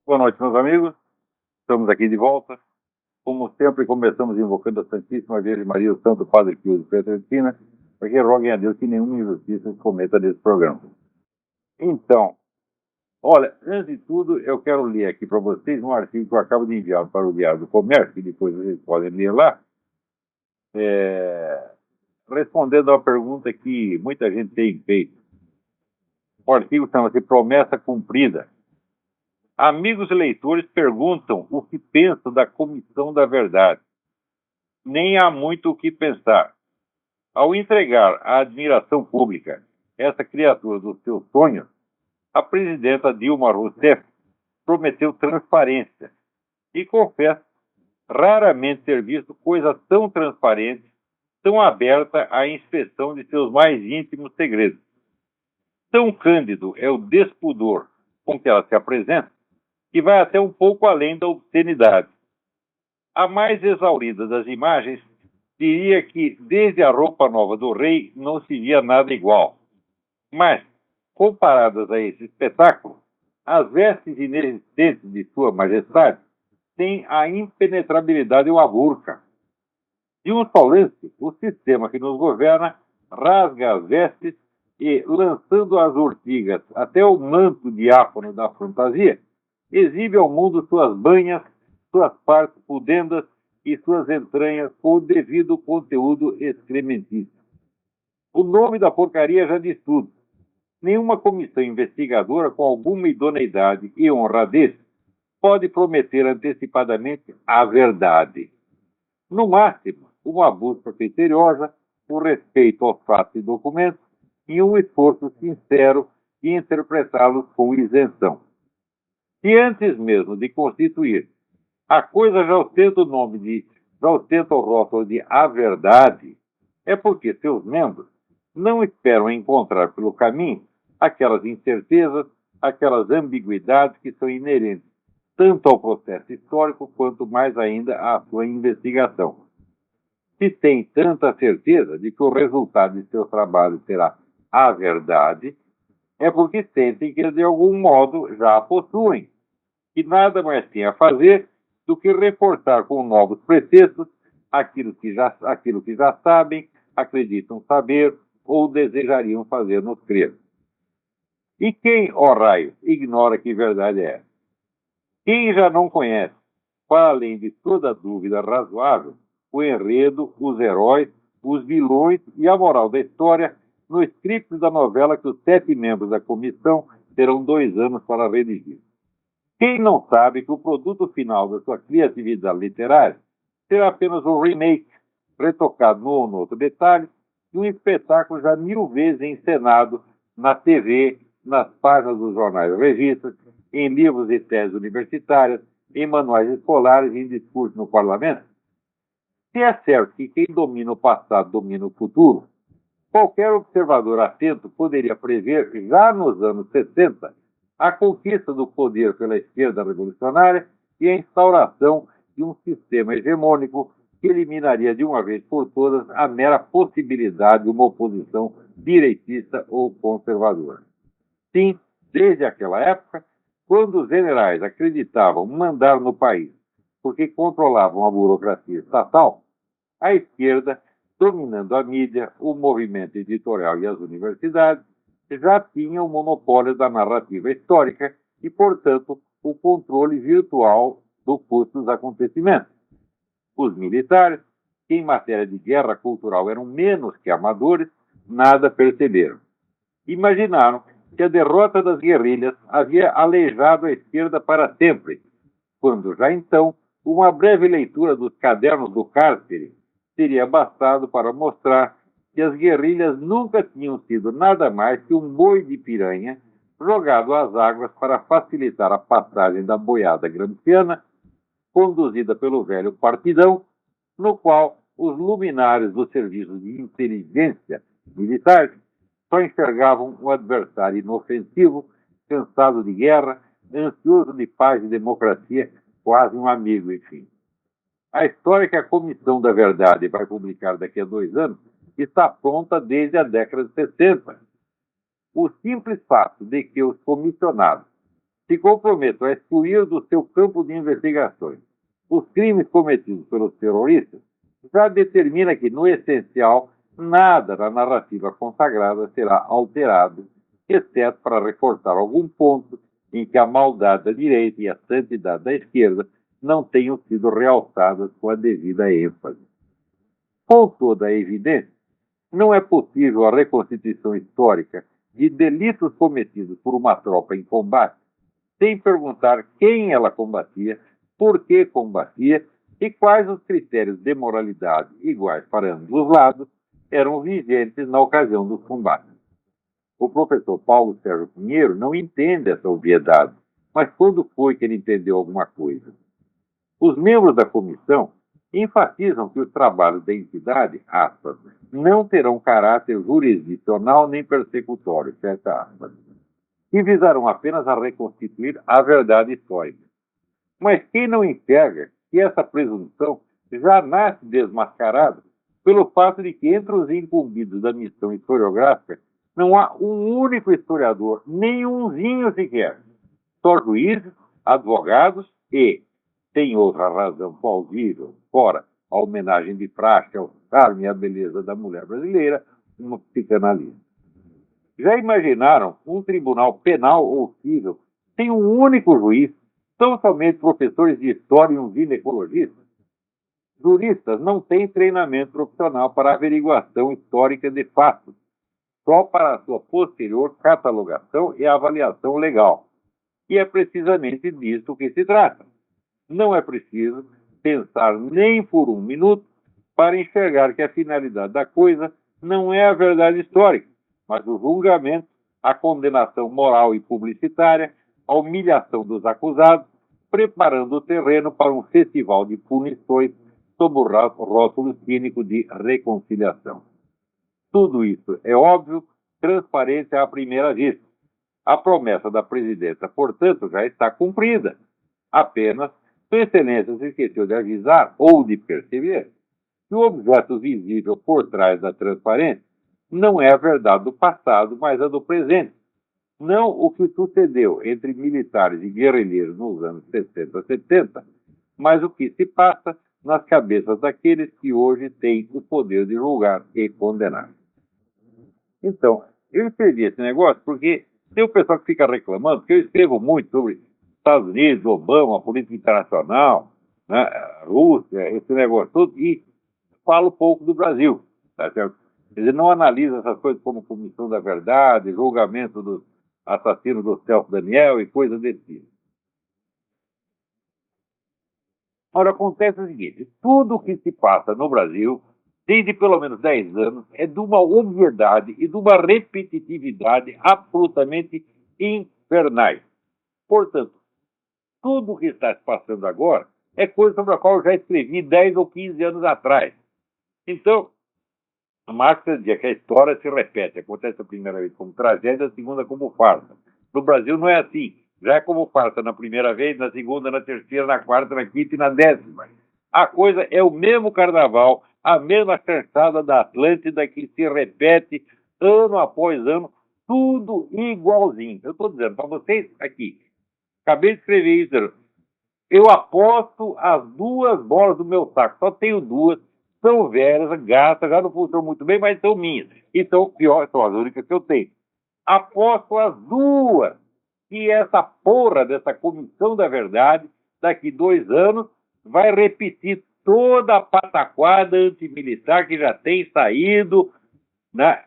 Boa noite, meus amigos. Estamos aqui de volta. Como sempre, começamos invocando a Santíssima Virgem Maria, o Santo Padre Pio de Pietrelcina, para que roguem a Deus que nenhuma injustiça se cometa nesse programa. Então, olha, antes de tudo, eu quero ler aqui para vocês um artigo que eu acabo de enviar para o Diário do Comércio, e depois vocês podem ler lá, respondendo a uma pergunta que muita gente tem feito. O artigo chama-se Promessa Cumprida. Amigos leitores perguntam o que penso da Comissão da Verdade. Nem há muito o que pensar. Ao entregar à admiração pública essa criatura dos seus sonhos, a presidenta Dilma Rousseff prometeu transparência. E confesso raramente ter visto coisa tão transparente, tão aberta à inspeção de seus mais íntimos segredos. Tão cândido é o despudor com que ela se apresenta, que vai até um pouco além da obscenidade. A mais exaurida das imagens diria que desde a roupa nova do rei não se via nada igual. Mas, comparadas a esse espetáculo, as vestes inexistentes de sua majestade têm a impenetrabilidade de uma burca. De um só lance, o sistema que nos governa rasga as vestes e, lançando as urtigas até o manto diáfano da fantasia, exibe ao mundo suas banhas, suas partes pudendas e suas entranhas com o devido conteúdo excrementício. O nome da porcaria já diz tudo. Nenhuma comissão investigadora com alguma idoneidade e honradez pode prometer antecipadamente a verdade. No máximo, uma busca criteriosa, um respeito aos fatos e documentos e um esforço sincero de interpretá-los com isenção. Se antes mesmo de constituir, a coisa já ostenta o rótulo de a verdade, é porque seus membros não esperam encontrar pelo caminho aquelas incertezas, aquelas ambiguidades que são inerentes tanto ao processo histórico quanto mais ainda à sua investigação. Se tem tanta certeza de que o resultado de seu trabalho será a verdade, é porque sentem que de algum modo já a possuem, e nada mais tem a fazer do que reforçar com novos preceitos aquilo que já sabem, acreditam saber ou desejariam fazer-nos crer. E quem, ó raio, ignora que verdade é essa? Quem já não conhece, para além de toda dúvida razoável, o enredo, os heróis, os vilões e a moral da história no script da novela que os 7 membros da comissão terão 2 anos para redigir? Quem não sabe que o produto final da sua criatividade literária será apenas um remake, retocado num ou outro detalhe, de um espetáculo já 1000 vezes encenado na TV, nas páginas dos jornais e revistas, em livros e teses universitárias, em manuais escolares e em discursos no parlamento? Se é certo que quem domina o passado domina o futuro, qualquer observador atento poderia prever, já nos anos 60, a conquista do poder pela esquerda revolucionária e a instauração de um sistema hegemônico que eliminaria de uma vez por todas a mera possibilidade de uma oposição direitista ou conservadora. Sim, desde aquela época, quando os generais acreditavam mandar no país porque controlavam a burocracia estatal, a esquerda, dominando a mídia, o movimento editorial e as universidades, já tinha o monopólio da narrativa histórica e, portanto, o controle virtual do curso dos acontecimentos. Os militares, que em matéria de guerra cultural eram menos que amadores, nada perceberam. Imaginaram que a derrota das guerrilhas havia aleijado a esquerda para sempre, quando já então uma breve leitura dos cadernos do cárcere teria bastado para mostrar que as guerrilhas nunca tinham sido nada mais que um boi de piranha jogado às águas para facilitar a passagem da boiada gramsciana, conduzida pelo velho partidão, no qual os luminares dos serviços de inteligência militares só enxergavam um adversário inofensivo, cansado de guerra, ansioso de paz e democracia, quase um amigo, enfim. A história que a Comissão da Verdade vai publicar daqui a 2 anos está pronta desde a década de 60. O simples fato de que os comissionados se comprometam a excluir do seu campo de investigações os crimes cometidos pelos terroristas, já determina que, no essencial, nada na narrativa consagrada será alterado, exceto para reforçar algum ponto em que a maldade da direita e a santidade da esquerda não tenham sido realçadas com a devida ênfase. Com toda a evidência, não é possível a reconstituição histórica de delitos cometidos por uma tropa em combate sem perguntar quem ela combatia, por que combatia e quais os critérios de moralidade iguais para ambos os lados eram vigentes na ocasião dos combates. O professor Paulo Sérgio Pinheiro não entende essa obviedade, mas quando foi que ele entendeu alguma coisa? Os membros da comissão enfatizam que os trabalhos da entidade, aspas, não terão caráter jurisdicional nem persecutório, fecha aspas, e visarão apenas a reconstituir a verdade histórica. Mas quem não enxerga que essa presunção já nasce desmascarada pelo fato de que entre os incumbidos da missão historiográfica não há um único historiador, nenhumzinho sequer, só juízes, advogados e, sem outra razão plausível, fora a homenagem de praxe ao charme e à beleza da mulher brasileira, uma psicanalista. Já imaginaram um tribunal penal ou civil sem um único juiz, tão somente professores de história e um ginecologista? Juristas não têm treinamento profissional para averiguação histórica de fatos, só para a sua posterior catalogação e avaliação legal. E é precisamente disso que se trata. Não é preciso pensar nem por um minuto para enxergar que a finalidade da coisa não é a verdade histórica, mas o julgamento, a condenação moral e publicitária, a humilhação dos acusados, preparando o terreno para um festival de punições sob o rótulo cínico de reconciliação. Tudo isso é óbvio, transparente à primeira vista. A promessa da presidenta, portanto, já está cumprida. Apenas, Sua Excelência se esqueceu de avisar ou de perceber que o objeto visível por trás da transparência não é a verdade do passado, mas a do presente. Não o que sucedeu entre militares e guerrilheiros nos anos 60 e 70, mas o que se passa nas cabeças daqueles que hoje têm o poder de julgar e condenar. Então, eu escrevi esse negócio porque tem o pessoal que fica reclamando, porque eu escrevo muito sobre Estados Unidos, Obama, política internacional, né, Rússia, esse negócio todo, e falo pouco do Brasil, tá certo? Quer dizer, não analisa essas coisas como Comissão da Verdade, julgamento dos assassinos do Celso Daniel e coisas desse tipo. Ora, acontece o seguinte, tudo o que se passa no Brasil, desde pelo menos 10 anos, é de uma obviedade e de uma repetitividade absolutamente infernais. Portanto, tudo o que está se passando agora é coisa sobre a qual eu já escrevi 10 ou 15 anos atrás. Então, Marx dizia que a história se repete, acontece a primeira vez como tragédia, a segunda como farsa. No Brasil não é assim. Já é como farsa na primeira vez, na segunda, na terceira, na quarta, na quinta e na 10ª. A coisa é o mesmo carnaval, a mesma chanchada da Atlântida que se repete ano após ano, tudo igualzinho. Eu estou dizendo para vocês aqui, acabei de escrever isso, eu aposto as 2 bolas do meu saco, só tenho 2, são velhas, gastas, já não funcionam muito bem, mas são minhas. E são piores, são as únicas que eu tenho. Aposto as 2 que essa porra dessa Comissão da Verdade, daqui 2 anos, vai repetir toda a pataquada antimilitar que já tem saído, né,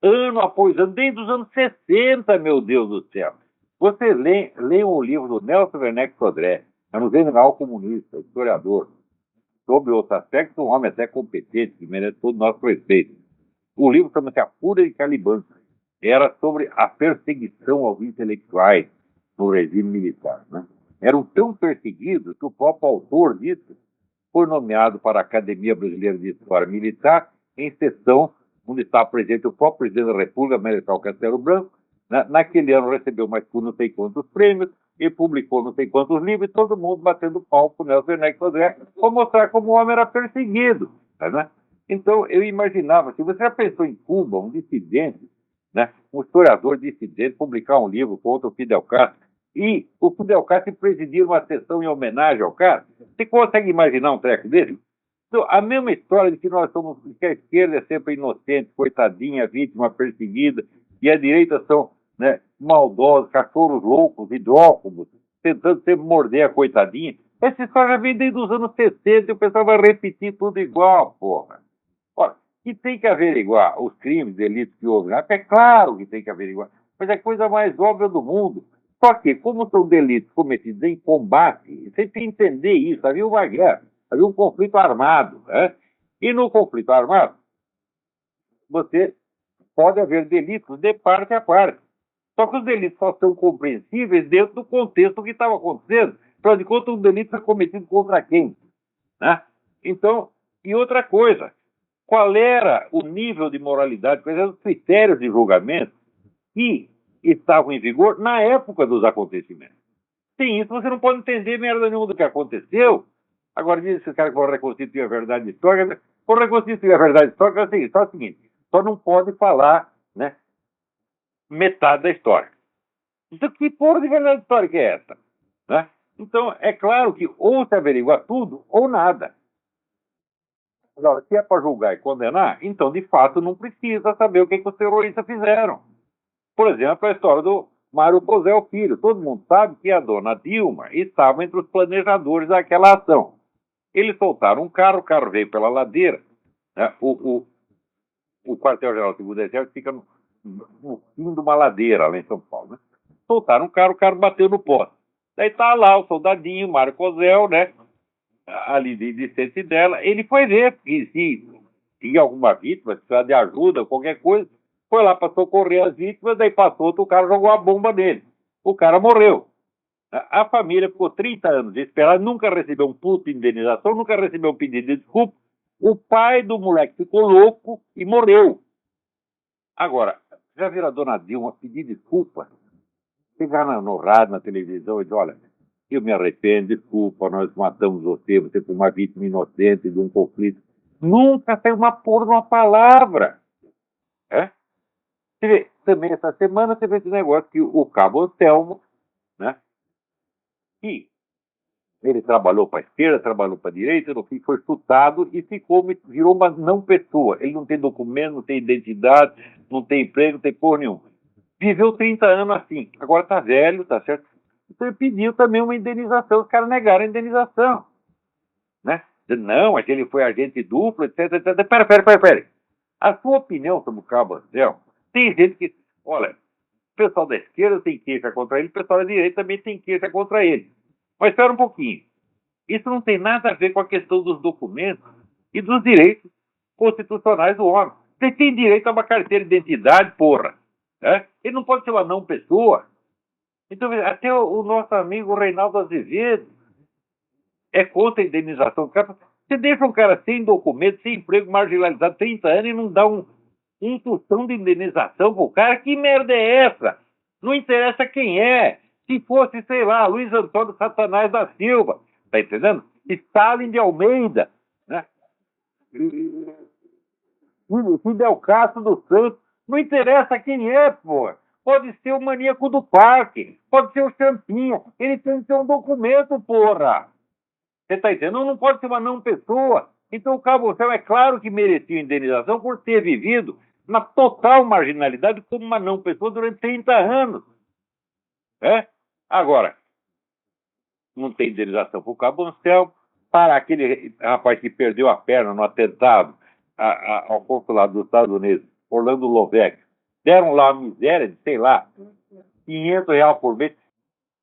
ano após ano, desde os anos 60, meu Deus do céu. Vocês leiam o livro do Nelson Werneck Sodré, é um general comunista, historiador, sobre outros aspectos, um homem até competente, que merece todo o nosso respeito. O livro chama-se A Fúria de Caliban. Era sobre a perseguição aos intelectuais no regime militar, né? Eram tão perseguidos que o próprio autor disso foi nomeado para a Academia Brasileira de História Militar, em sessão onde está presente o próprio presidente da República, Marechal Castelo Branco. Naquele ano recebeu mais por não sei quantos prêmios, e publicou não sei quantos livros, e todo mundo batendo pau para o Nelson Werneck Sodré, para mostrar como o homem era perseguido. Né? Então, eu imaginava, se você já pensou em Cuba, um dissidente, né, um historiador dissidente, publicar um livro contra o Fidel Castro, e o Fidel Castro presidir uma sessão em homenagem ao cara. Você consegue imaginar um treco dele? Então, a mesma história de que nós somos, que a esquerda é sempre inocente, coitadinha, vítima perseguida, e a direita são, né, maldosos, cachorros loucos, hidrófobos, tentando sempre morder a coitadinha. Essa história já vem desde os anos 60 e o pessoal vai repetir tudo igual, porra. Ora, que tem que averiguar os crimes, delitos que houve, é claro que tem que averiguar, mas é a coisa mais óbvia do mundo. Só que, como são delitos cometidos em combate, você tem que entender isso. Havia uma guerra, havia um conflito armado. Né? E no conflito armado, você pode haver delitos de parte a parte. Só que os delitos só são compreensíveis dentro do contexto que estava acontecendo. Afinal de contas, um delito foi cometido contra quem? Né? Então, e outra coisa, qual era o nível de moralidade, quais eram os critérios de julgamento que estavam em vigor na época dos acontecimentos? Sem isso, você não pode entender merda nenhuma do que aconteceu. Agora, diz esse cara que for reconstituir a verdade histórica. For reconstituir a verdade histórica, só é o seguinte: só não pode falar, né, metade da história. Então, que porra de verdade histórica é essa? Né? Então, é claro que ou se averigua tudo ou nada. Agora, se é para julgar e condenar, então, de fato, não precisa saber o que os terroristas fizeram. Por exemplo, a história do Mário Cosel Filho. Todo mundo sabe que a dona Dilma estava entre os planejadores daquela ação. Eles soltaram um carro, o carro veio pela ladeira. Né? O quartel-geral do Segundo Exército fica no fim de uma ladeira lá em São Paulo. Né? Soltaram um carro, o carro bateu no poste. Daí tá lá o soldadinho, Mário Cosel, né? Ali de sentinela. Ele foi ver se tinha alguma vítima, se precisava de ajuda, qualquer coisa. Foi lá para socorrer as vítimas, daí passou outro cara, jogou a bomba nele. O cara morreu. A família ficou 30 anos desesperada, nunca recebeu um puto de indenização, nunca recebeu um pedido de desculpa. O pai do moleque ficou louco e morreu. Agora, já viram a dona Dilma pedir desculpa? Chegar no rádio, na televisão e dizer: olha, eu me arrependo, desculpa, nós matamos você foi uma vítima inocente de um conflito. Nunca saiu uma porra de uma palavra. É? Você vê, também essa semana você vê esse negócio que o Cabo Anselmo, né? Que ele trabalhou para a esquerda, trabalhou para a direita, no fim foi chutado e virou uma não pessoa. Ele não tem documento, não tem identidade, não tem emprego, não tem porra nenhuma. Viveu 30 anos assim. Agora tá velho, tá certo? Então ele pediu também uma indenização. Os caras negaram a indenização. Né? Não, mas ele foi agente duplo, etc, etc. Pera. A sua opinião sobre o Cabo Anselmo, tem gente que... Olha, o pessoal da esquerda tem queixa contra ele, o pessoal da direita também tem queixa contra ele. Mas espera um pouquinho. Isso não tem nada a ver com a questão dos documentos e dos direitos constitucionais do homem. Você tem direito a uma carteira de identidade, porra. Né? Ele não pode ser uma não pessoa. Então, até o nosso amigo Reinaldo Azevedo é contra a indenização. Você deixa um cara sem documento, sem emprego, marginalizado 30 anos e não dá um tostão de indenização pro cara? Que merda é essa? Não interessa quem é. Se fosse, sei lá, Luiz Antônio Satanás da Silva, tá entendendo? Stalin de Almeida, né? Fidel Castro dos Santos, não interessa quem é, pô. Pode ser o maníaco do parque, pode ser o Champinha, ele tem que ter um documento, porra. Você tá entendendo? Não pode ser uma não pessoa. Então o Cabo Anselmo é claro que merecia indenização por ter vivido na total marginalidade como uma não pessoa durante 30 anos. É? Agora, não tem indenização para o Cabo Anselmo, para aquele rapaz que perdeu a perna no atentado ao consulado dos Estados Unidos, Orlando Lovec, deram lá uma miséria de, sei lá, R$500 por mês.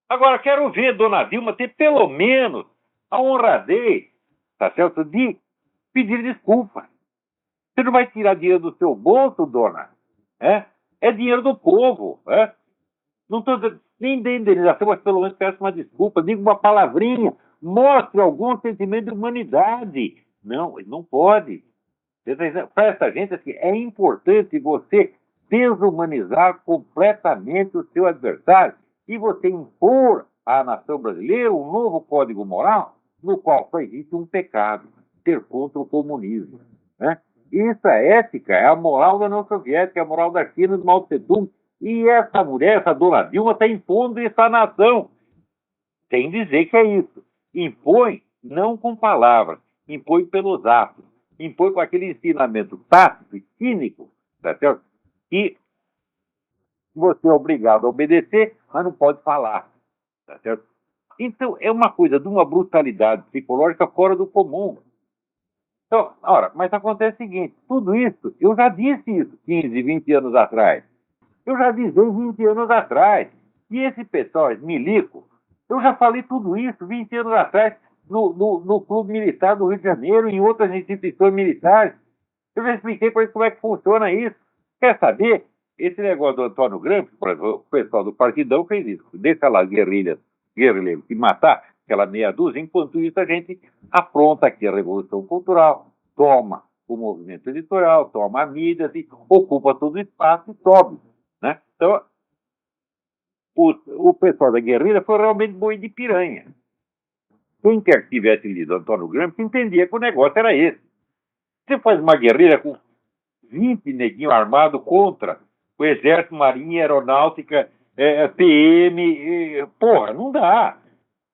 Agora, quero ver Dona Dilma ter pelo menos a honradez, tá certo, de pedir desculpa. Você não vai tirar dinheiro do seu bolso, dona. É dinheiro do povo. Não estou dizendo nem de indenização, mas pelo menos peço uma desculpa, diga uma palavrinha, mostre algum sentimento de humanidade. Não, não pode. Para essa gente, assim, é importante você desumanizar completamente o seu adversário e você impor à nação brasileira um novo código moral no qual só existe um pecado: ser contra o comunismo. Né? Isso é ética, é a moral da União Soviética, é a moral da China, do Mao Tse Tung. E essa mulher, essa dona Dilma, está impondo isso à nação, sem dizer que é isso. Impõe não com palavras, impõe pelos atos, impõe com aquele ensinamento tático e cínico, tá certo? Que você é obrigado a obedecer, mas não pode falar, tá certo? Então, é uma coisa de uma brutalidade psicológica fora do comum. Então, ora, mas acontece o seguinte, tudo isso, eu já disse isso 15, 20 anos atrás. Eu já disse 20 anos atrás. E esse pessoal, esse milico, eu já falei tudo isso 20 anos atrás no Clube Militar do Rio de Janeiro, em outras instituições militares. Eu já expliquei para eles como é que funciona isso. Quer saber? Esse negócio do Antônio Gramsci, por exemplo, o pessoal do Partidão fez isso. Deixa lá guerrilheiros se matar, aquela meia dúzia, enquanto isso a gente afronta aqui a Revolução Cultural, toma o movimento editorial, toma a mídia, ocupa todo o espaço e sobe. Né? Então, o pessoal da guerrilha foi realmente boi de piranha. Quem quer que tivesse lido Antônio Gramsci entendia que o negócio era esse. Você faz uma guerrilha com 20 neguinhos armados contra o Exército, Marinha, Aeronáutica, PM. Porra, não dá.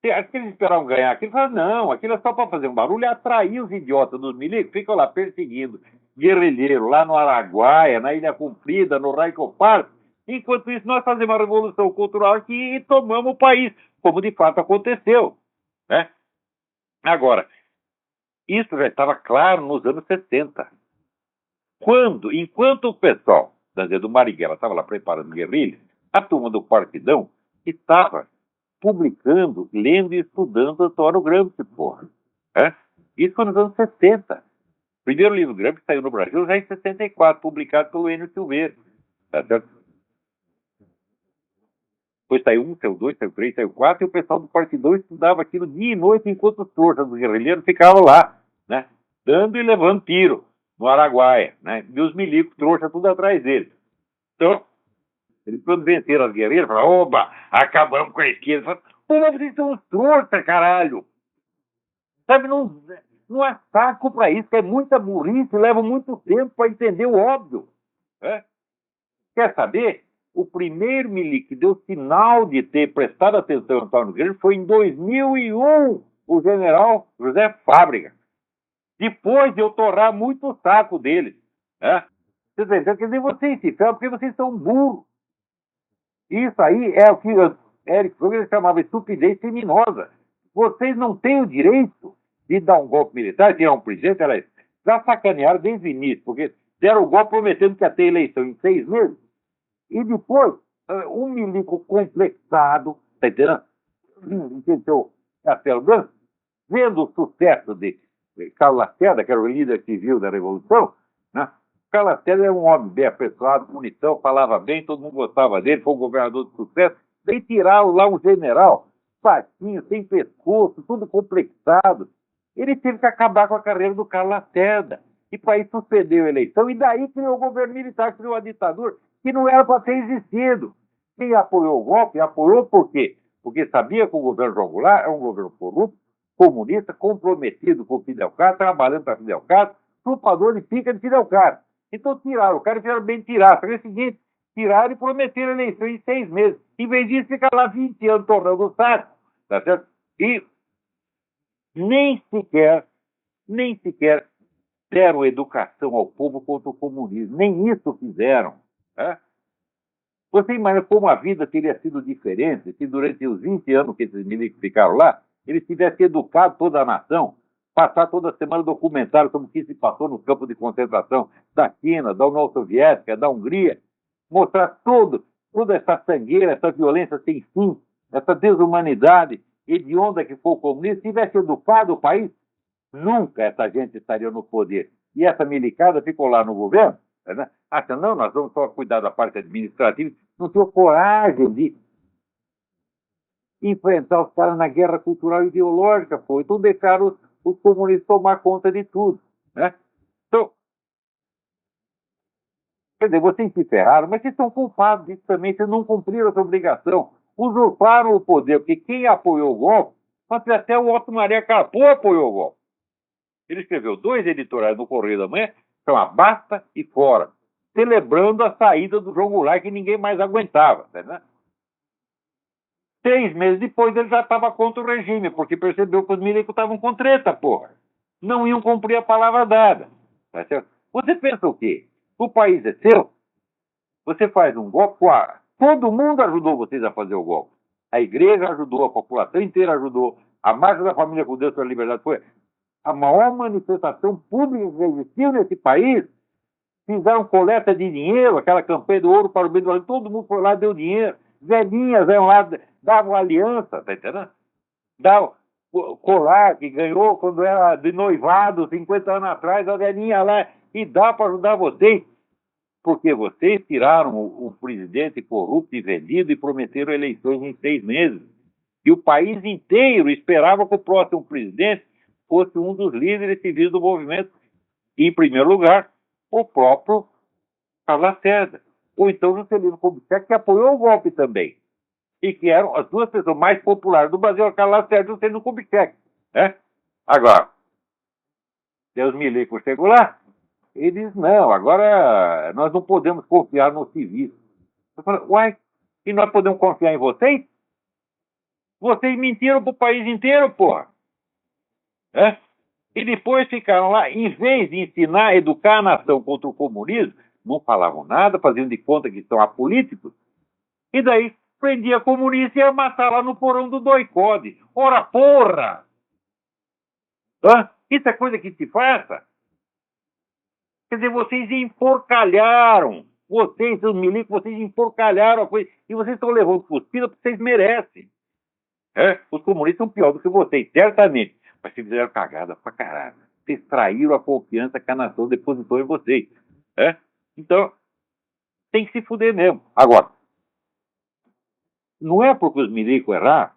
Acho que eles esperavam ganhar aquilo. Falaram, não, aquilo é só para fazer um barulho e atrair os idiotas dos milicos. Ficam lá perseguindo guerrilheiro lá no Araguaia, na Ilha Comprida, no Raico Park. Enquanto isso, nós fazemos uma revolução cultural aqui e tomamos o país, como de fato aconteceu. Né? Agora, isso já estava claro nos anos 60. Enquanto o pessoal do Marighella estava lá preparando guerrilha, a turma do Partidão estava publicando, lendo e estudando Antônio Gramsci, porra. Isso foi nos anos 60. O primeiro livro Gramsci saiu no Brasil já em 64, publicado pelo Enio Silveira. Tá certo? Depois saiu 1, saiu 2, saiu 3, saiu 4, e o pessoal do Partidão estudava aquilo dia e noite, enquanto os trouxas dos guerrilheiros ficavam lá, né? Dando e levando tiro no Araguaia, né? E os milicos trouxas tudo atrás deles. Então, eles quando venceram as guerrilhas, falaram, oba, acabamos com a esquerda. Falaram, pô, mas vocês são uns trouxas, caralho. Sabe, não há saco pra isso, que é muita burrice, leva muito tempo para entender o óbvio. Né? Quer saber? O primeiro milico que deu sinal de ter prestado atenção ao Antônio Gramsci foi em 2001, o general José Fábrega. Depois de eu torrar muito o saco deles. Né? Quer dizer, vocês se ferram porque vocês são burros. Isso aí é o que Éric Rohmer chamava de estupidez criminosa. Vocês não têm o direito de dar um golpe militar, tirar um presidente, elas já sacanearam desde o início, porque deram o golpe prometendo que ia ter eleição em 6 meses. E depois, um milico complexado, tá entendendo? Entendeu? Castelo Branco, vendo o sucesso de Carlos Lacerda, que era o líder civil da Revolução, né? Carlos Lacerda era um homem bem apessoado, bonitão, falava bem, todo mundo gostava dele, foi um governador de sucesso. Daí tiraram lá um general, baixinho, sem pescoço, tudo complexado. Ele teve que acabar com a carreira do Carlos Lacerda. E para isso suspendeu a eleição, e daí criou o governo militar, criou a ditadura, que não era para ter existido. Quem apoiou o golpe, apoiou por quê? Porque sabia que o governo João Goulart é um governo corrupto, comunista, comprometido com o Fidel Castro, trabalhando para Fidel Castro, chupador de pica de Fidel Castro. Então tiraram o cara e fizeram bem tirar. Só que é o seguinte, tiraram e prometeram a eleição em 6 meses. Em vez disso, ficar lá 20 anos tornando o saco. Tá certo? E nem sequer deram educação ao povo contra o comunismo. Nem isso fizeram. Né? Você imagina como a vida teria sido diferente se durante os 20 anos que esses milicos ficaram lá, eles tivessem educado toda a nação, passar toda semana documentário sobre o que se passou no campo de concentração da China, da União Soviética, da Hungria, mostrar toda essa sangueira, essa violência sem fim, essa desumanidade hedionda que foi o comunismo, se tivesse educado o país, nunca essa gente estaria no poder. E essa milicada ficou lá no governo, né? Acha, não, nós vamos só cuidar da parte administrativa, não tinha coragem de enfrentar os caras na guerra cultural e ideológica, pô. Então deixaram os comunistas tomar conta de tudo, né? Então, quer dizer, vocês se ferraram, mas vocês são culpados disso também, vocês não cumpriram essa obrigação, usurparam o poder, porque quem apoiou o golpe, até o Otto Maria Carpo apoiou o golpe. Ele escreveu 2 editoriais no Correio da Manhã, chama Basta e Fora. celebrando a saída do João Goulart, que ninguém mais aguentava, né? 6 meses depois ele já estava contra o regime, porque percebeu que os milicos estavam com treta, porra. Não iam cumprir a palavra dada. Tá certo? Você pensa o quê? O país é seu? Você faz um golpe, todo mundo ajudou vocês a fazer o golpe. A igreja ajudou, a população inteira ajudou, a Marcha da Família com Deus pela Liberdade foi a maior manifestação pública que existiu nesse país. Fizeram coleta de dinheiro, aquela campanha do ouro para o bem do Brasil, todo mundo foi lá e deu dinheiro. Velhinhas iam lá, davam aliança, tá entendendo? Davam colar que ganhou quando era de noivado, 50 anos atrás, a velhinha lá, e dá para ajudar vocês. Porque vocês tiraram o presidente corrupto e vendido e prometeram eleições em 6 meses. E o país inteiro esperava que o próximo presidente fosse um dos líderes civis do movimento. E, em primeiro lugar, o próprio Carlos Lacerda. Ou então Juscelino Kubitschek, que apoiou o golpe também. E que eram as duas pessoas mais populares do Brasil, Carlos Lacerda e Juscelino Kubitschek. Né? Agora, Deus milicos chegou lá, ele diz, não, agora nós não podemos confiar no civis. Eu falo, uai, e nós podemos confiar em vocês? Vocês mentiram pro país inteiro, porra. É? E depois ficaram lá, em vez de ensinar, educar a nação contra o comunismo, não falavam nada, faziam de conta que são apolíticos, e daí prendia comunista e ia matar lá no porão do doicode. Ora, porra! Hã? Isso é coisa que se faça? Quer dizer, vocês enforcalharam. Vocês, os milicos, vocês enforcalharam a coisa. E vocês estão levando cuspida porque vocês merecem. É? Os comunistas são pior do que vocês, certamente. Mas vocês fizeram cagada pra caralho. Vocês traíram a confiança que a nação depositou em vocês. É? Então, tem que se fuder mesmo. Agora, não é porque os milicos erraram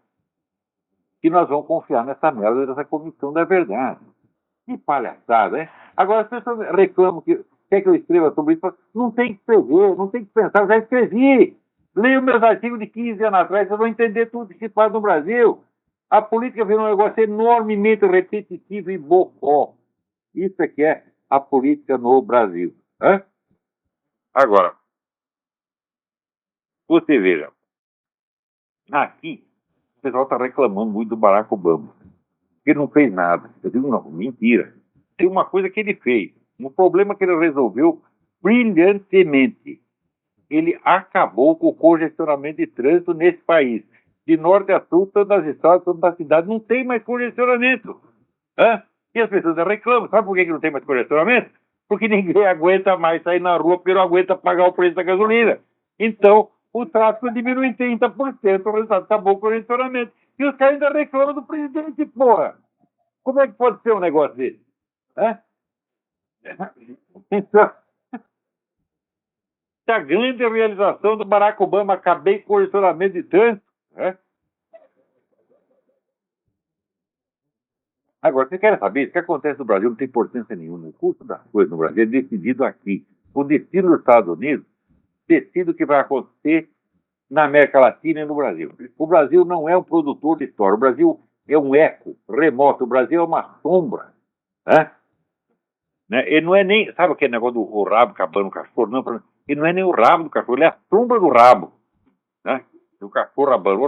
que nós vamos confiar nessa merda dessa comissão da verdade. Que palhaçada, né? Agora as pessoas reclamam que quer que eu escreva sobre isso. Não tem que escrever, não tem que pensar. Eu já escrevi. Leia meus artigos de 15 anos atrás, vocês vão entender tudo que se faz no Brasil. A política virou um negócio enormemente repetitivo e bocó. Isso é que é a política no Brasil. Hã? Agora, você veja. Aqui, o pessoal está reclamando muito do Barack Obama. Ele não fez nada. Eu digo, não, mentira. Tem uma coisa que ele fez. Um problema que ele resolveu brilhantemente. Ele acabou com o congestionamento de trânsito nesse país. De norte a sul, tanto nas estradas quanto nas cidades, não tem mais congestionamento. Hã? E as pessoas reclamam. Sabe por que não tem mais congestionamento? Porque ninguém aguenta mais sair na rua porque não aguenta pagar o preço da gasolina. Então, o tráfego diminui em 30%, o resultado acabou o congestionamento. E os caras ainda reclamam do presidente, porra. Como é que pode ser um negócio desse? Hã? Então, a grande realização do Barack Obama, acabei com o congestionamento de trânsito. Né? Agora, você quer saber? O que acontece no Brasil não tem importância nenhuma. O custo das coisas no Brasil é decidido aqui. O destino dos Estados Unidos decide o que vai acontecer na América Latina e no Brasil. O Brasil não é um produtor de história. O Brasil é um eco remoto. O Brasil é uma sombra. Né? Ele não é nem... Sabe aquele negócio do rabo acabando o cachorro? Não, ele não é nem o rabo do cachorro, ele é a sombra do rabo. Né? O cachorro abana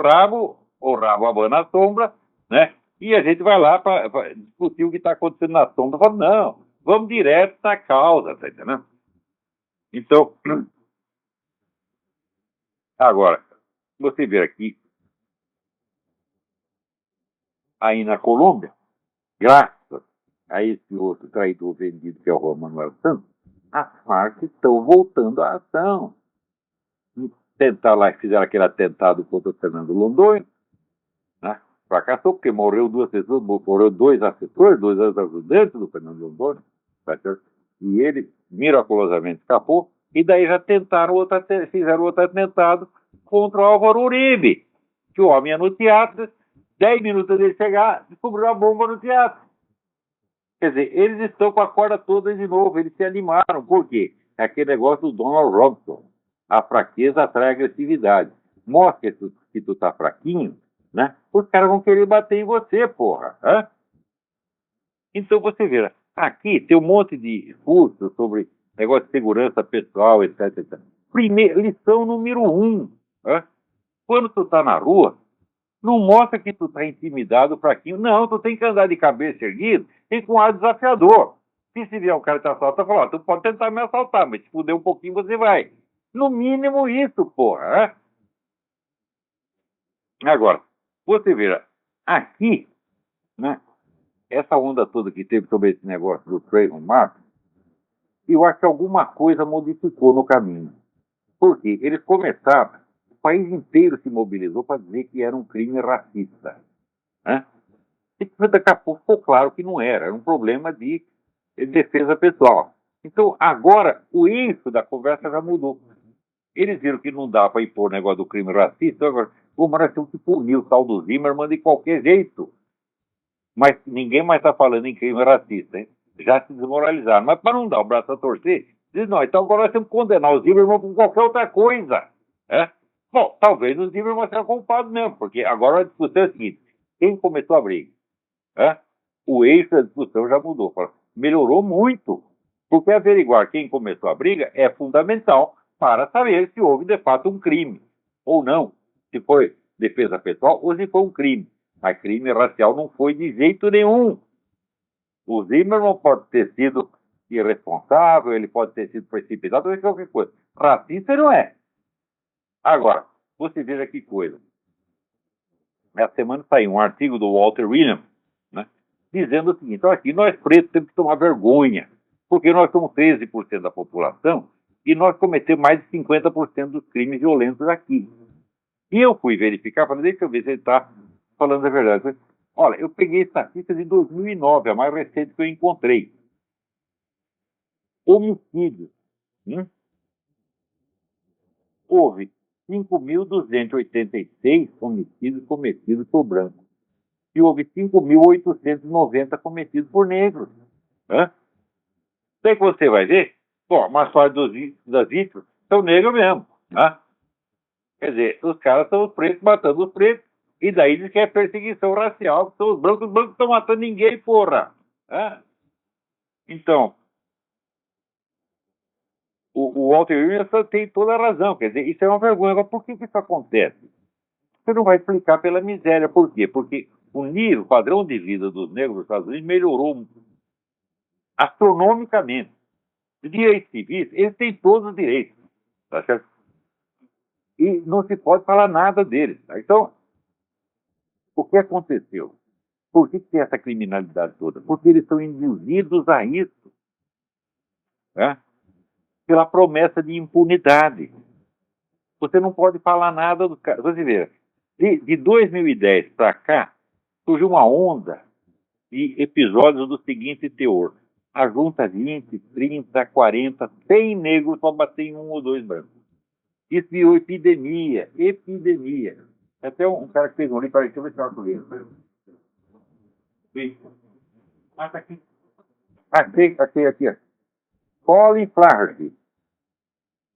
o rabo abana a sombra, né? E a gente vai lá para discutir o que está acontecendo na sombra. Fala, não, vamos direto na causa, tá entendendo? Então, agora, você vê aqui, aí na Colômbia, graças a esse outro traidor vendido que é o Juan Manuel Santos, as Farc estão voltando à ação. Tentar lá, fizeram aquele atentado contra o Fernando Londoño, né? Fracassou porque morreu 2 pessoas, morreu 2 assessores, 2 ajudantes do Fernando Londoño, tá certo? E ele miraculosamente escapou, e daí já fizeram outro atentado contra o Álvaro Uribe, que o homem ia no teatro, 10 minutos dele chegar, descobriu a bomba no teatro. Quer dizer, eles estão com a corda toda de novo, eles se animaram. Por quê? É aquele negócio do Donald Robinson. A fraqueza atrai a agressividade. Mostra que tu tá fraquinho, né? Os caras vão querer bater em você, porra. Hã? Então você vê, aqui tem um monte de cursos sobre negócio de segurança pessoal, etc, etc. Primeira, lição número 1. Quando tu tá na rua, não mostra que tu tá intimidado, fraquinho. Não, tu tem que andar de cabeça erguida e com ar desafiador. Se vier um cara te assaltar, fala, tu pode tentar me assaltar, mas se fuder um pouquinho você vai. No mínimo isso, porra. Agora, você vê, aqui, né, essa onda toda que teve sobre esse negócio do Trayvon Martin, eu acho que alguma coisa modificou no caminho. Por quê? Eles começaram, o país inteiro se mobilizou para dizer que era um crime racista. Né? E daqui a pouco ficou claro que não era um problema de defesa pessoal. Então, agora, o eixo da conversa já mudou. Eles viram que não dá para impor o negócio do crime racista, agora, nós temos que punir o tal do Zimmermann de qualquer jeito. Mas ninguém mais está falando em crime racista, hein? Já se desmoralizaram. Mas para não dar o braço a torcer, diz, não, então agora nós temos que condenar o Zimmermann por qualquer outra coisa. Bom, talvez o Zimmermann seja culpado mesmo, porque agora a discussão é a seguinte, quem começou a briga? O eixo da discussão já mudou, melhorou muito, porque averiguar quem começou a briga é fundamental para saber se houve de fato um crime ou não, se foi defesa pessoal ou se foi um crime. Mas crime racial não foi de jeito nenhum. O Zimmermann pode ter sido irresponsável, ele pode ter sido precipitado, ou qualquer coisa. Racista não é. Agora, você veja que coisa. Essa semana saiu um artigo do Walter Williams, né, dizendo o seguinte, aqui nós pretos temos que tomar vergonha, porque nós somos 13% da população e nós cometemos mais de 50% dos crimes violentos aqui. E eu fui verificar, falei, deixa eu ver se ele está falando a verdade. Olha, eu peguei estatísticas de 2009, a mais recente que eu encontrei. Homicídios. Houve 5.286 homicídios cometidos por brancos. E houve 5.890 cometidos por negros. Sei que você vai ver, bom, mas só das vítimas são negros mesmo. Quer dizer, os caras são os pretos matando os pretos, e daí diz que é perseguição racial, que são os brancos não estão matando ninguém, porra. Então, o Walter Williams tem toda a razão, quer dizer, isso é uma vergonha. Agora, por que isso acontece? Você não vai explicar pela miséria. Por quê? Porque o nível, o padrão de vida dos negros nos Estados Unidos melhorou astronomicamente. Direitos civis, eles têm todos os direitos, tá certo? E não se pode falar nada deles. Tá? Então, o que aconteceu? Por que tem essa criminalidade toda? Porque eles são induzidos a isso, pela promessa de impunidade. Você não pode falar nada do cara. Você vê, de 2010 para cá, surgiu uma onda de episódios do seguinte teor. Ajunta 20, 30, 40, 100 negros para bater em um ou dois brancos. Isso virou epidemia. Até um cara que fez um livro, deixa eu ver se eu acho ele. Mas aqui. Aqui. Colin Flaherty.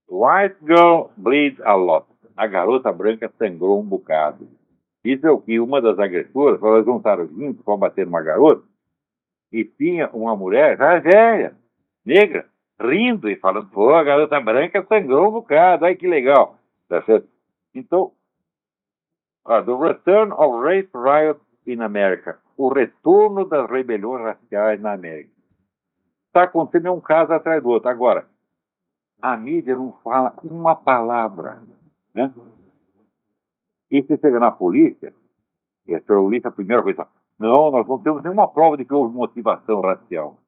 White girl bleeds a lot. A garota branca sangrou um bocado. Isso é o que uma das agressoras, elas juntaram 20 para bater numa garota, e tinha uma mulher já velha, negra, rindo e falando, pô, a garota branca sangrou um bocado, ai que legal. Tá certo? Então, The Return of Race Riots in America, o retorno das rebeliões raciais na América. Está acontecendo um caso atrás do outro. Agora, a mídia não fala uma palavra, né? E se chega na polícia, e a polícia, a primeira coisa, não, nós não temos nenhuma prova de que houve motivação racial.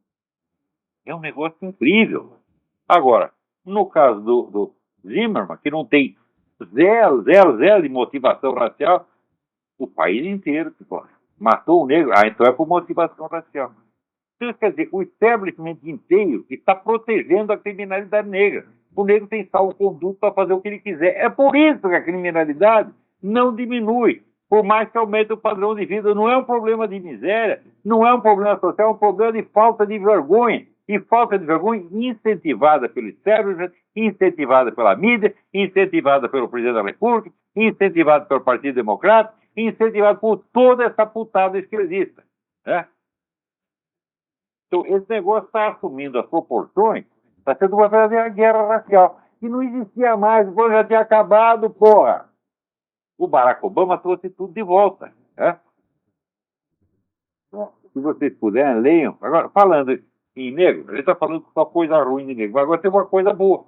É um negócio incrível. Agora, no caso do Zimmermann, que não tem zero de motivação racial, o país inteiro, tipo, matou o negro, então é por motivação racial. Então, quer dizer, o establishment inteiro está protegendo a criminalidade negra. O negro tem salvo-conduto para fazer o que ele quiser. É por isso que a criminalidade não diminui. Por mais que aumente o padrão de vida, não é um problema de miséria, não é um problema social, é um problema de falta de vergonha. E falta de vergonha incentivada pelo establishment, incentivada pela mídia, incentivada pelo presidente da República, incentivada pelo Partido Democrata, incentivada por toda essa putada esquerdista. Então, esse negócio está assumindo as proporções Tá sendo uma verdadeira guerra racial. E não existia mais, o plano já tinha acabado, porra. O Barack Obama trouxe tudo de volta. Né? Se vocês puderem, leiam. Agora, falando em negro, ele está falando só coisa ruim de negro, mas agora tem uma coisa boa,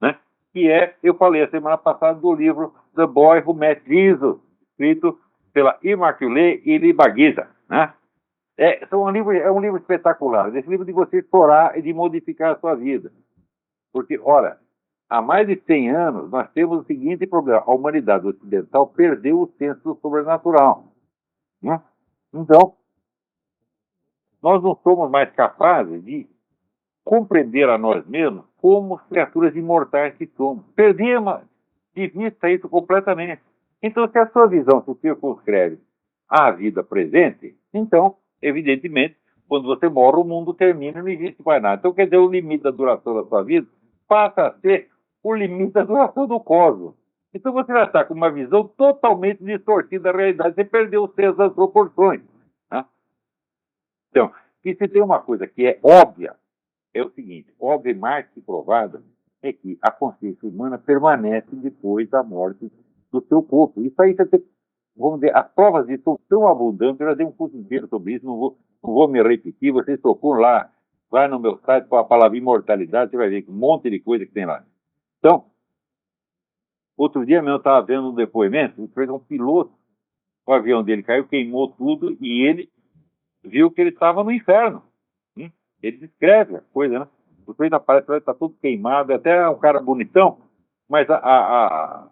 né? Que é, eu falei a semana passada do livro The Boy Who Met Jesus, escrito pela Immaculée Iribagiza, né? É um livro espetacular. Esse livro de você explorar e de modificar a sua vida. Porque, olha, há mais de 100 anos nós temos o seguinte problema: a humanidade ocidental perdeu o senso do sobrenatural. Né? Então, nós não somos mais capazes de compreender a nós mesmos como criaturas imortais que somos. Perdemos de vista isso completamente. Então, se a sua visão se circunscreve à vida presente, então, evidentemente, quando você morre, o mundo termina e não existe mais nada. Então, quer dizer, o limite da duração da sua vida passa a ser o limite da duração do cosmos. Então, você já está com uma visão totalmente distorcida da realidade. Você perdeu o senso das proporções. Né? Então, e se tem uma coisa que é óbvia, é o seguinte: óbvia e mais que provada é que a consciência humana permanece depois da morte do seu corpo. Isso aí você tem, vamos dizer, as provas disso são tão abundantes, eu já dei um curso inteiro sobre isso, não vou me repetir, vocês procuram lá, vai no meu site com a palavra imortalidade, você vai ver um monte de coisa que tem lá. Então, outro dia mesmo eu estava vendo um depoimento, fez um piloto, o avião dele caiu, queimou tudo, e ele viu que ele estava no inferno. Ele descreve a coisa, né? O sujeito aparece, está tudo queimado, até um cara bonitão, mas a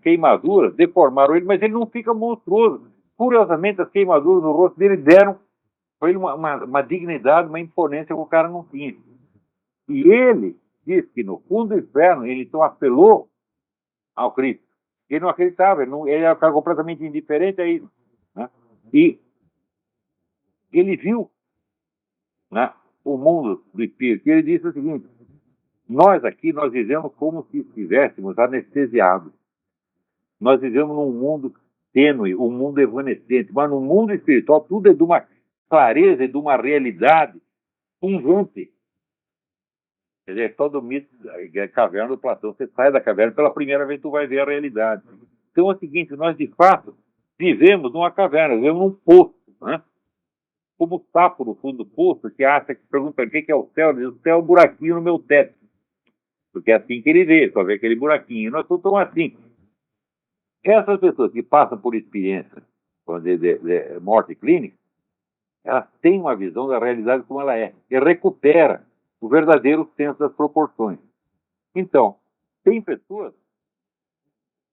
queimadura deformaram ele, mas ele não fica monstruoso. Curiosamente, as queimaduras no rosto dele deram para ele uma dignidade, uma imponência que o cara não tinha. E ele disse que no fundo do inferno ele então apelou ao Cristo. Ele não acreditava, ele era um cara completamente indiferente a isso. Né? E ele viu, né, o mundo do espírito. E ele disse o seguinte: nós aqui, nós vivemos como se estivéssemos anestesiados. Nós vivemos num mundo tênue, um mundo evanescente, mas no mundo espiritual tudo é de uma clareza e de uma realidade pungente. Quer dizer, todo mito da caverna do Platão. Você sai da caverna, pela primeira vez tu vai ver a realidade. Então é o seguinte: nós de fato vivemos numa caverna, vivemos num poço, né? Como o sapo no fundo do poço, que acha, que pergunta o que é o céu, diz: o céu é um buraquinho no meu teto. Porque é assim que ele vê, só vê aquele buraquinho. Nós somos assim. Essas pessoas que passam por experiência de morte clínica, elas têm uma visão da realidade como ela é, e recupera o verdadeiro senso das proporções. Então, tem pessoas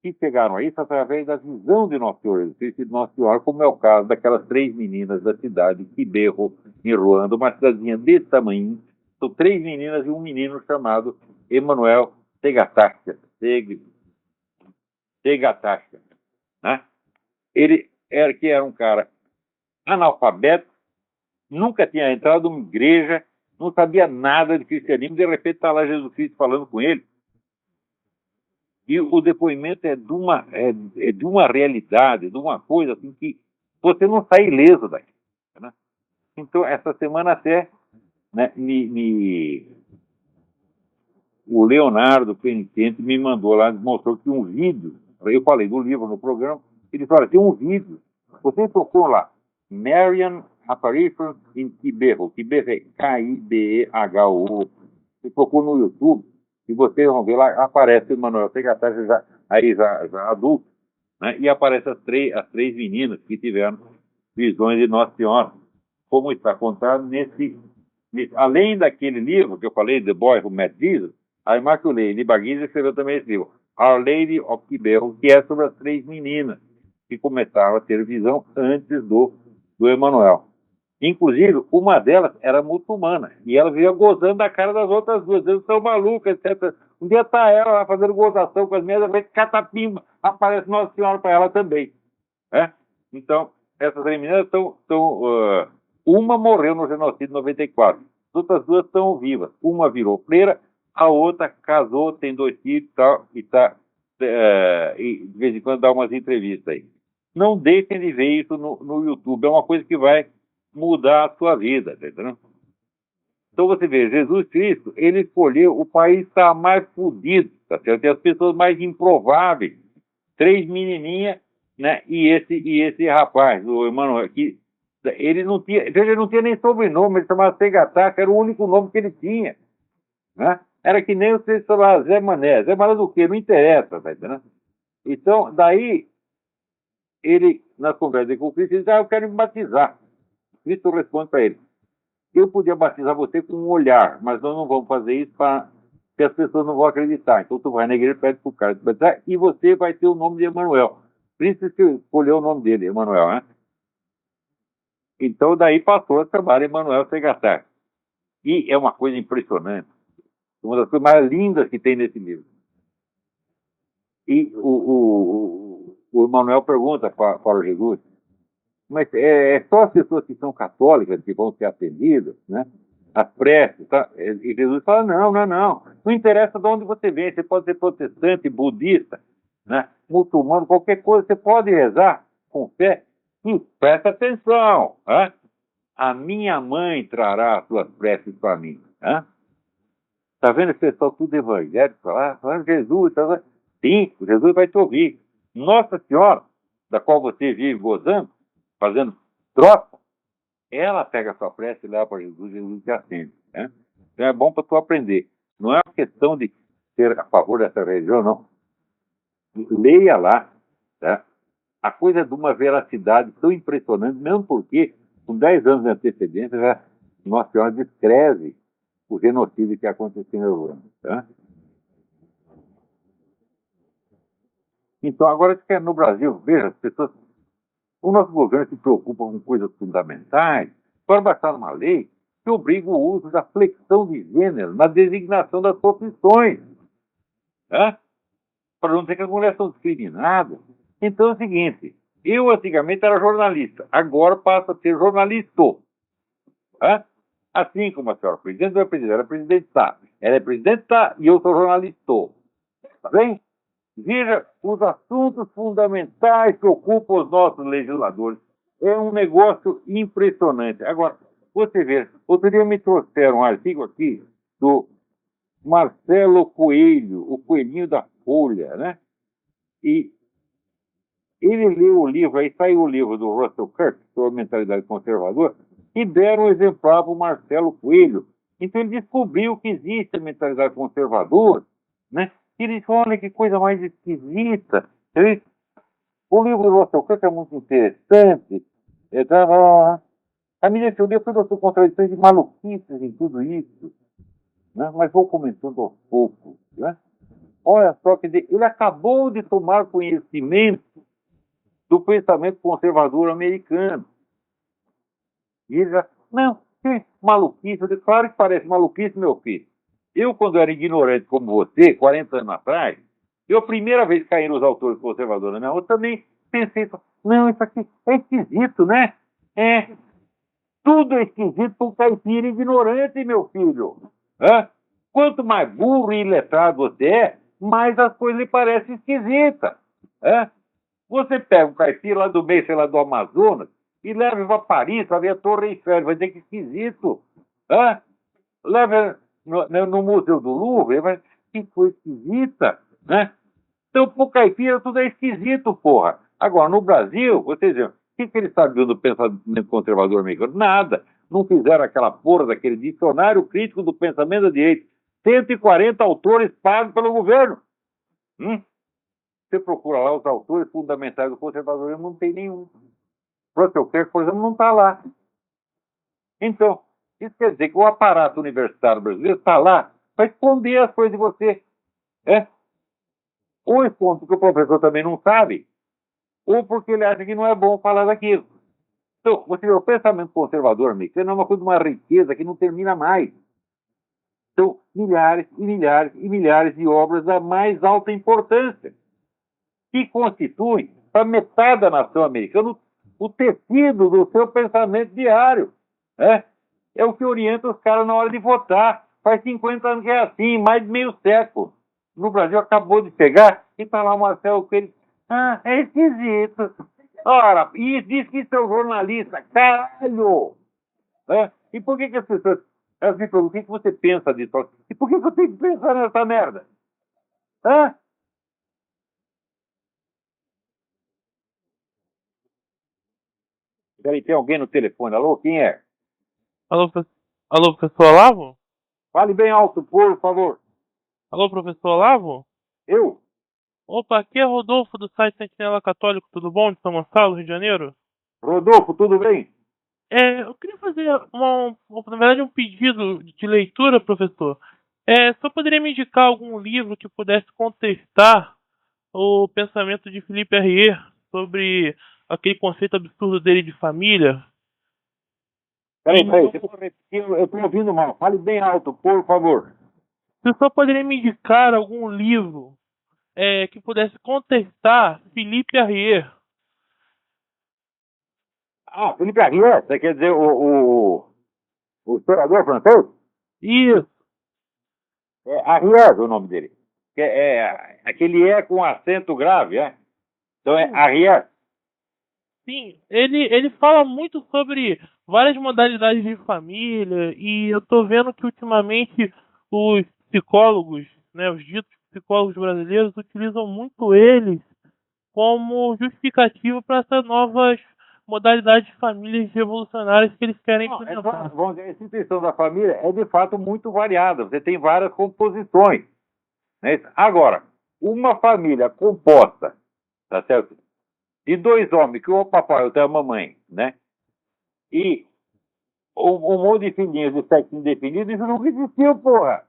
que chegaram a isso através da visão de Nosso Senhor Jesus Cristo e de Nossa Senhora, como é o caso daquelas 3 meninas da cidade de Kibeho, em Ruanda, uma cidadezinha desse tamanho. São 3 meninas e um menino chamado Emanuel Tegatashka. Tegatashka, né? Ele era um cara analfabeto, nunca tinha entrado numa igreja, não sabia nada de cristianismo, de repente está lá Jesus Cristo falando com ele. E o depoimento é de uma realidade, de uma coisa assim que você não sai ileso daqui. Né? Então, essa semana até, né, o Leonardo Penitente me mandou lá, mostrou que um vídeo, eu falei do livro no programa, ele falou: tem um vídeo, você procura lá, Marian Apparitions in Kibeho, Kibeho é K-I-B-E-H-O, você procura no YouTube, e vocês vão ver lá, aparece o Manuel Tegatashka já adulto, né? E aparece as três meninas que tiveram visões de Nossa Senhora, como está contado além daquele livro que eu falei, The Boy Who Met Jesus, a Immaculée Iribagiza escreveu também esse livro, Our Lady of Kibeho, que é sobre as 3 meninas que começaram a ter visão antes do Emanuel. Inclusive, uma delas era muçulmana, e ela vivia gozando da cara das outras duas, dizendo que são malucas, etc. Um dia está ela lá fazendo gozação com as minhas, de catapimba, aparece Nossa Senhora para ela também. Né? Então, essas 3 meninas uma morreu no genocídio de 94, as outras 2 estão vivas. Uma virou freira, a outra casou, tem 2 filhos e tal, e de vez em quando dá umas entrevistas aí. Não deixem de ver isso no YouTube, é uma coisa que vai mudar a sua vida, entendeu? Então você vê, Jesus Cristo, ele escolheu o país que está mais fodido, tá certo? Tem as pessoas mais improváveis. 3 menininhas, né? E esse rapaz, o Emmanuel, que ele não tinha nem sobrenome, ele chamava Segatá, que era o único nome que ele tinha, né? Era que nem você chamava Zé Mané. Zé Mané do quê? Não interessa, tá entendendo? Então, daí, ele, na conversa com o Cristo, ele diz, eu quero me batizar. Cristo responde para ele, eu podia batizar você com um olhar, mas nós não vamos fazer isso para que as pessoas não vão acreditar. Então tu vai na igreja e pede para o cara te batizar e você vai ter o nome de Emanuel. Príncipe que escolheu o nome dele, Emanuel, né? Então daí passou a chamar Emanuel Segatá. E é uma coisa impressionante. Uma das coisas mais lindas que tem nesse livro. E o Emanuel pergunta para o Jesus, mas é só as pessoas que são católicas que vão ser atendidas, né? As preces, tá? E Jesus fala, não, não, não. Não interessa de onde você vem, você pode ser protestante, budista, né? Muçulmano, qualquer coisa, você pode rezar com fé. E presta atenção, né? A minha mãe trará as suas preces para mim. Né? Tá vendo esse pessoal tudo evangélico lá? Falando Jesus, tá? Sim, Jesus vai te ouvir. Nossa Senhora, da qual você vive gozando, fazendo troca, ela pega a sua prece e leva para Jesus, Jesus te atende. Né? Então é bom para tu aprender. Não é uma questão de ser a favor dessa religião, não. Leia lá. Tá? A coisa é de uma veracidade tão impressionante, mesmo porque, com 10 anos de antecedência, já Nossa Senhora descreve o genocídio que aconteceu na Irlanda. Tá? Então, agora no Brasil, veja, as pessoas. O nosso governo se preocupa com coisas fundamentais. Para baixar uma lei que obriga o uso da flexão de gênero na designação das profissões. Né? Para não dizer que as mulheres são discriminadas. Então é o seguinte, eu antigamente era jornalista, agora passo a ser jornalista. Né? Assim como a senhora presidente não é presidente, ela é presidente tá. Ela é presidente tá, e eu sou jornalista. Tá bem? Veja os assuntos fundamentais que ocupam os nossos legisladores. É um negócio impressionante. Agora, você vê, outro dia me trouxeram um artigo aqui do Marcelo Coelho, o Coelhinho da Folha, né? E ele leu o livro, aí saiu o livro do Russell Kirk, sobre a mentalidade conservadora, e deram um exemplar para o Marcelo Coelho. Então ele descobriu que existe a mentalidade conservadora, né? E ele disse, olha que coisa mais esquisita. O livro do Russell Kirk é muito interessante. À medida que eu li, eu fui das contradições de maluquices em tudo isso. Né? Mas vou comentando aos poucos. Né? Olha só, quer dizer, ele acabou de tomar conhecimento do pensamento conservador americano. E ele já, não, que maluquice. Eu disse, claro que parece maluquice, meu filho. Eu, quando era ignorante como você, 40 anos atrás, eu, a primeira vez que caíram os autores conservadores na minha rua, também pensei, não, isso aqui é esquisito, né? É, tudo é esquisito para um caipira ignorante, meu filho. Hã? Quanto mais burro e iletrado você é, mais as coisas lhe parecem esquisitas. Hã? Você pega um caipira lá do meio, sei lá, do Amazonas, e leva para Paris para ver a Torre Eiffel, vai dizer que esquisito. Hã? Leva no Museu do Louvre, vai que coisa esquisita, né? Então, pro caipira, tudo é esquisito, porra. Agora, no Brasil, vocês dizem, o que eles sabiam do pensamento conservador americano? Nada. Não fizeram aquela porra daquele dicionário crítico do pensamento da direita. 140 autores pagos pelo governo. Você procura lá os autores fundamentais do conservadorismo, não tem nenhum. Russell Kirk, por exemplo, não está lá. Então, isso quer dizer que o aparato universitário brasileiro está lá para esconder as coisas de você. É? Ou esconde porque o professor também não sabe, ou porque ele acha que não é bom falar daquilo. Então, você vê, o pensamento conservador americano é uma coisa de uma riqueza que não termina mais. São milhares e milhares e milhares de obras da mais alta importância, que constituem, para metade da nação americana, o tecido do seu pensamento diário. É o que orienta os caras na hora de votar. Faz 50 anos que é assim, mais de meio século. No Brasil acabou de chegar e está lá o Marcelo Coelho. Ah, é esquisito. Ora, e diz que isso é um jornalista. Caralho! E por que as pessoas... Elas me perguntam, o que você pensa disso? E por que eu tenho que pensar nessa merda? Hã? Peraí, tem alguém no telefone. Alô, quem é? Alô, alô, professor Olavo? Fale bem alto, por favor. Alô, professor Olavo? Eu? Opa, aqui é Rodolfo do site Sentinela Católico, tudo bom? De São Gonçalo, Rio de Janeiro? Rodolfo, tudo bem? Eu queria fazer na verdade, um pedido de leitura, professor. Só poderia me indicar algum livro que pudesse contestar o pensamento de Felipe Arrier sobre aquele conceito absurdo dele de família? Peraí, E peraí, você pode repetir? Eu estou ouvindo mal. Fale bem alto, por favor. você só poderia me indicar algum livro que pudesse contestar Felipe Arrier? Ah, Felipe Arriès, você quer dizer o historiador francês? Isso. É Arriès o nome dele. Aquele é com acento grave, é? Então é Sim, Arriès. sim. Ele fala muito sobre várias modalidades de família e eu tô vendo que ultimamente os psicólogos, né, os ditos psicólogos brasileiros utilizam muito eles como justificativa para essas novas modalidades de famílias revolucionárias que eles querem Não, implementar. vamos dizer, a instituição da família é de fato muito variada. Você tem várias composições. Né? Agora, uma família composta, tá certo? De dois homens, que o papai e a mamãe, né? E um monte de filhinhos de sexo indefinido, isso nunca existiu, porra.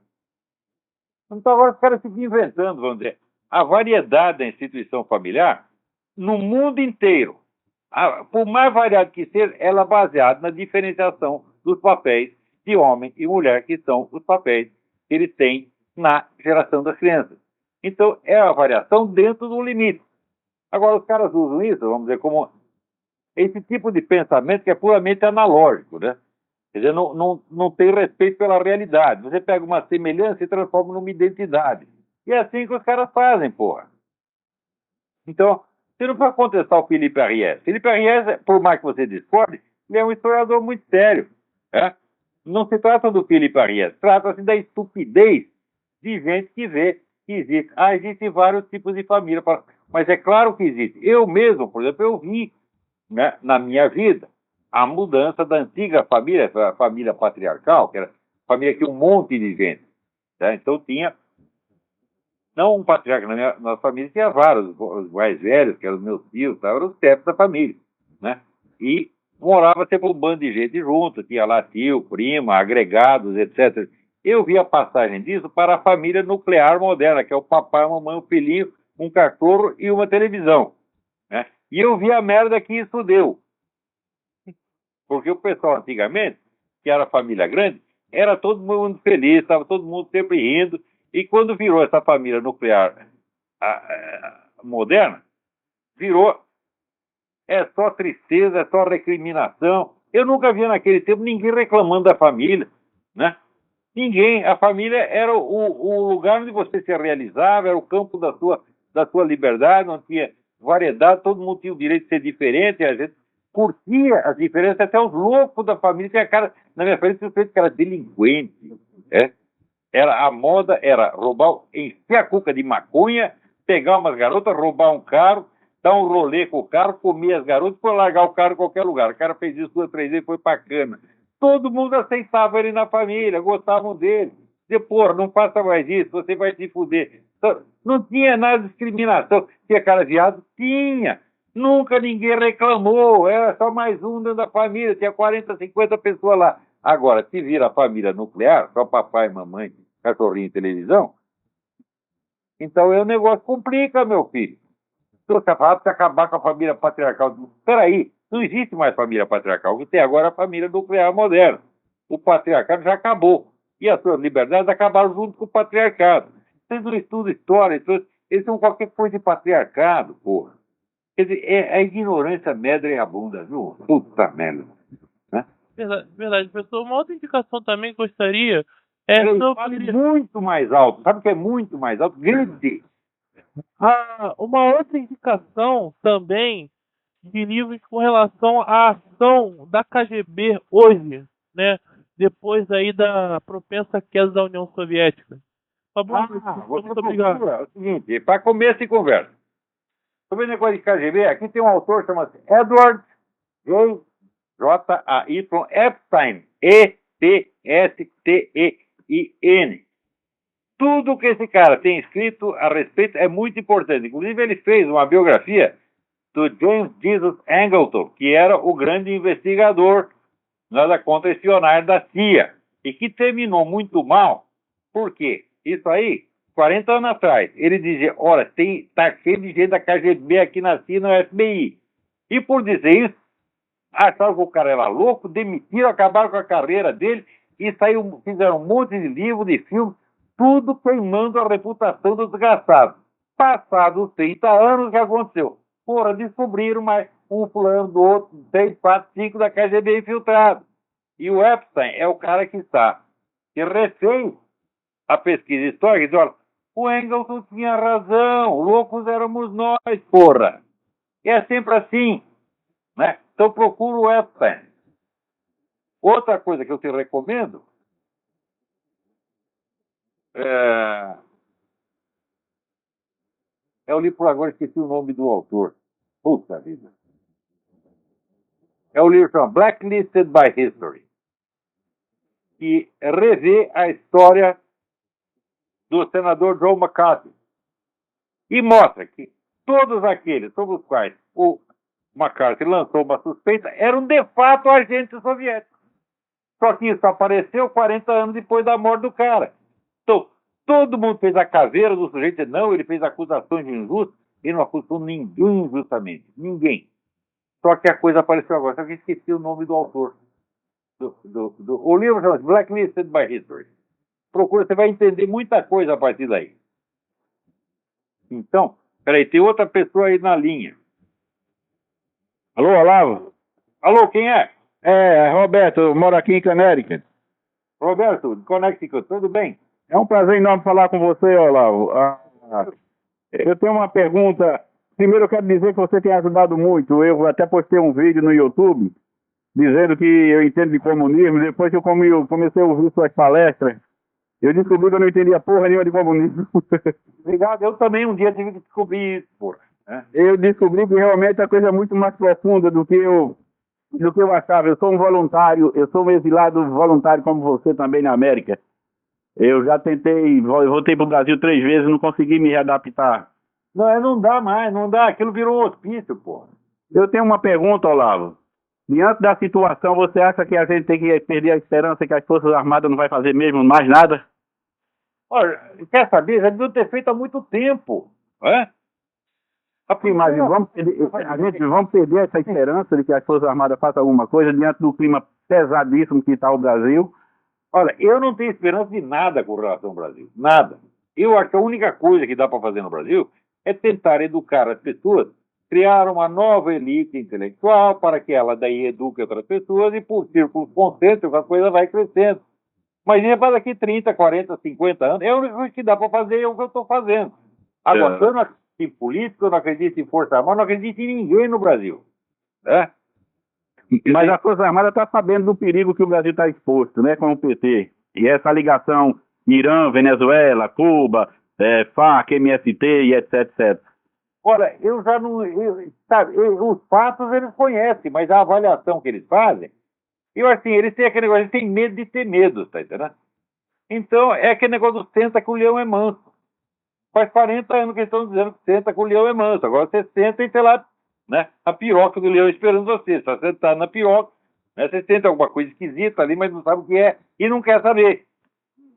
Então agora os caras ficam inventando, vamos dizer. A variedade da instituição familiar no mundo inteiro, por mais variado que seja, ela é baseada na diferenciação dos papéis de homem e mulher, que são os papéis que eles têm na geração das crianças. Então é a variação dentro do limite. Agora os caras usam isso, vamos dizer, como esse tipo de pensamento que é puramente analógico, né? Quer dizer, não tem respeito pela realidade. Você pega uma semelhança e transforma numa identidade. E é assim que os caras fazem, porra. Então, você não pode contestar o Felipe Arriès. Felipe Arriès, por mais que você discorde, ele é um historiador muito sério. Né? Não se trata do Felipe Arriès, trata-se da estupidez de gente que vê que existe. Existem vários tipos de família, mas é claro que existe. Eu mesmo, por exemplo, eu vi, né, na minha vida a mudança da antiga família, a família patriarcal, que era família que tinha um monte de gente. Né? Então tinha, não um patriarca, na família tinha vários, os mais velhos, que eram os meus tios, eram os chefes da família. Né? E morava sempre um bando de gente junto, tinha lá tio, prima, agregados, etc. Eu vi a passagem disso para a família nuclear moderna, que é o papai, a mamãe, o filhinho, um cachorro e uma televisão. Né? E eu vi a merda que isso deu. Porque o pessoal antigamente, que era família grande, era todo mundo feliz, estava todo mundo sempre rindo. E quando virou essa família nuclear moderna, virou só tristeza, é só recriminação. Eu nunca vi naquele tempo ninguém reclamando da família, né? Ninguém. A família era o lugar onde você se realizava, era o campo da sua liberdade, não tinha variedade, todo mundo tinha o direito de ser diferente, a gente curtia as diferenças, até os loucos da família tinha cara, na minha frente, tinha que era delinquente. É? A moda era roubar, encher a cuca de maconha, pegar umas garotas, roubar um carro, dar um rolê com o carro, comer as garotas, depois largar o carro em qualquer lugar. O cara fez isso 2, 3 vezes e foi pra cana. Todo mundo aceitava ele na família, gostavam dele. Dizia, porra, não faça mais isso, você vai se fuder. Então, não tinha nada de discriminação. Tinha cara viado? Tinha. Nunca ninguém reclamou, era só mais um dentro da família, tinha 40, 50 pessoas lá. Agora, se vira a família nuclear, só papai, mamãe, cachorrinho e televisão, então o negócio complica, meu filho. Então, você fala para acabar com a família patriarcal. Peraí, não existe mais família patriarcal. O que tem agora é a família nuclear moderna. O patriarcado já acabou. E as suas liberdades acabaram junto com o patriarcado. Vocês não estudam história, eles são qualquer coisa de patriarcado, porra. Quer dizer, a ignorância medra e abunda, viu? Puta merda. Né? Verdade, verdade, professor. Uma outra indicação também que gostaria Peraí, fale sobre muito mais alto. Sabe o que é muito mais alto? Grite. uma outra indicação também de livros com relação à ação da KGB hoje, né? depois aí da propensa queda da União Soviética. Tá bom, Você muito obrigado. procura o seguinte, para começo de conversa. Sobre o negócio de KGB, aqui tem um autor chamado Edward J. J-A-Y Epstein, E-P-S-T-E-I-N. Tudo que esse cara tem escrito a respeito é muito importante. Inclusive, ele fez uma biografia do James Jesus Angleton, que era o grande investigador da contra-espionagem da CIA, e que terminou muito mal. Por quê? Isso aí, 40 anos atrás, ele dizia, olha, tá cheio de gente da KGB aqui na CIA, no FBI. E por dizer isso, acharam que o cara era louco, demitiram, acabaram com a carreira dele, e fizeram um monte de livros, de filmes, tudo queimando a reputação do desgraçado. Passados 30 anos, o que aconteceu? Porra, descobriram mais um fulano do outro, 3, 4, 5 da KGB infiltrado. E o Epstein é o cara que refez a pesquisa histórica e diz, olha, o Engels tinha razão, loucos éramos nós, porra. E é sempre assim, né? Então procura o Epstein. Outra coisa que eu te recomendo é o livro, por agora esqueci o nome do autor. Puta vida. É o livro chamado Blacklisted by History, que revê a história do senador Joe McCarthy e mostra que todos aqueles sobre os quais o McCarthy lançou uma suspeita eram de fato agentes soviéticos. Só que isso apareceu 40 anos depois da morte do cara. Então, todo mundo fez a caveira do sujeito. Não, ele fez acusações injustas. Ele não acusou ninguém injustamente. Ninguém. Só que a coisa apareceu agora. Só que esqueci o nome do autor. O livro chama-se Blacklisted by History. Procura, você vai entender muita coisa a partir daí. Então, peraí, tem outra pessoa aí na linha. Alô, Olavo? Alô, quem é? É, Roberto, eu moro aqui em Connecticut. Roberto, Connecticut, tudo bem? É um prazer enorme falar com você, Olavo. Eu tenho uma pergunta. Primeiro, eu quero dizer que você tem ajudado muito. Eu até postei um vídeo no YouTube dizendo que eu entendo de comunismo. Depois que eu comecei a ouvir suas palestras, eu descobri que eu não entendia porra nenhuma de comunismo. Obrigado. Eu também um dia tive que descobrir isso, porra. Eu descobri que realmente a coisa é muito mais profunda do que eu achava. Eu sou um voluntário, eu sou um exilado voluntário como você também na América. Eu já tentei, voltei para o Brasil 3 vezes, não consegui me readaptar. Não dá mais, não dá. Aquilo virou um hospício, porra. Eu tenho uma pergunta, Olavo. Diante da situação, você acha que a gente tem que perder a esperança que as Forças Armadas não vai fazer mesmo mais nada? Olha, quer saber? Já deviam ter feito há muito tempo. Sim, mas vamos perder essa esperança de que as Forças Armadas façam alguma coisa diante do clima pesadíssimo que está o Brasil? Olha, eu não tenho esperança de nada com relação ao Brasil. Nada. Eu acho que a única coisa que dá para fazer no Brasil é tentar educar as pessoas, criar uma nova elite intelectual para que ela daí eduque outras pessoas e por círculos concêntricos a coisa vai crescendo. Mas isso é para daqui 30, 40, 50 anos. É a única coisa que dá para fazer, é o que eu estou fazendo. Agora, eu não acredito em política, eu não acredito em Força Armada, eu não acredito em ninguém no Brasil. Né? Mas a Força Armada está sabendo do perigo que o Brasil está exposto, né, com o PT. E essa ligação Irã, Venezuela, Cuba, FARC, MST e etc, etc. Olha, eu já não... sabe, os fatos eles conhecem, mas a avaliação que eles fazem... Eu assim, eles têm aquele negócio, eles têm medo de ter medo, tá entendendo? Então, é aquele negócio do senta que o leão é manso. Faz 40 anos que eles estão dizendo que senta que o leão é manso. Agora você senta e tem lá, né, a piroca do leão esperando você. Você está sentado na piroca, né, você sente alguma coisa esquisita ali, mas não sabe o que é e não quer saber.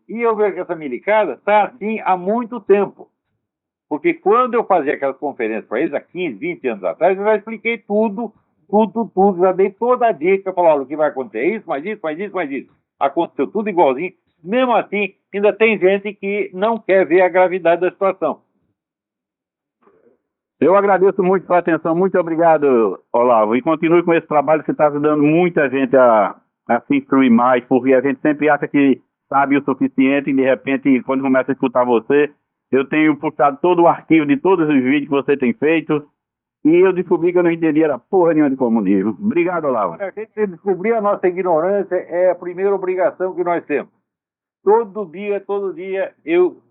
E eu vejo que essa milicada está assim há muito tempo. Porque quando eu fazia aquelas conferências para eles, há 15, 20 anos atrás, eu já expliquei tudo, já dei toda a dica, falei, olha, o que vai acontecer é isso, mais isso, mais isso, mais isso. Aconteceu tudo igualzinho. Mesmo assim, ainda tem gente que não quer ver a gravidade da situação. Eu agradeço muito pela atenção, muito obrigado, Olavo, e continue com esse trabalho que está ajudando muita gente a se instruir mais, porque a gente sempre acha que sabe o suficiente e de repente, quando começa a escutar você, eu tenho puxado todo o arquivo de todos os vídeos que você tem feito e eu descobri que eu não entendia era porra nenhuma de comunismo. Obrigado, Olavo. A gente descobrir a nossa ignorância é a primeira obrigação que nós temos. Todo dia, eu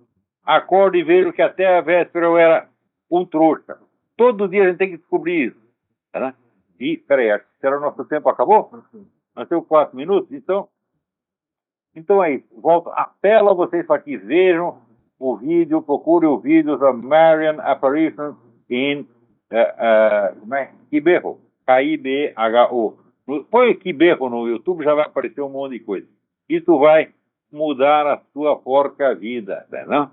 acordo e vejo que até a véspera eu era um trouxa. Todo dia a gente tem que descobrir isso. Né? E, peraí, acho que será o nosso tempo acabou? Nós temos 4 minutos, então é isso. Volto, apelo a vocês para que vejam o vídeo, procurem o vídeo da Marian Apparition em Quibejo, K-I-B-H-O. Põe Quibejo no YouTube, já vai aparecer um monte de coisa. Isso vai mudar a sua porca vida, não?